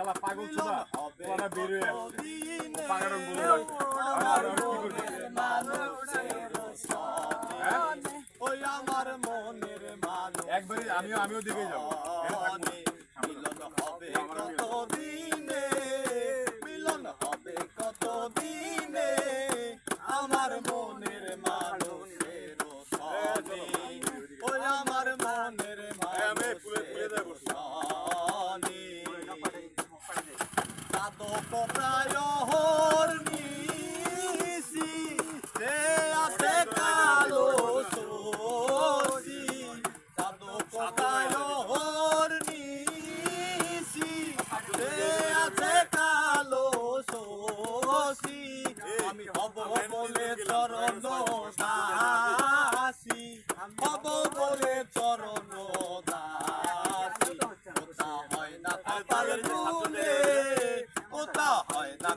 শালা পাগল ছোড়া ওরা বের হয়ে আসছে পাগল বলে ওই আমার মনের মানুষ একবারে আমিও দিকে যাব মিলন হবে কতদিনে মিলন হবে কতদিনে আমার মনের মানুষের সনে ওই আমার মনের মানুষের সনে সাধক প্রায় হরনিশি সে আছে কালো সি সাধক প্রায় হরনিশি সে আছে কালো সি আমি হব বলে চরণ দাসী হব বলে চরণ দাসী কোথা হয় না কপাল ফুলে কোথা হয় না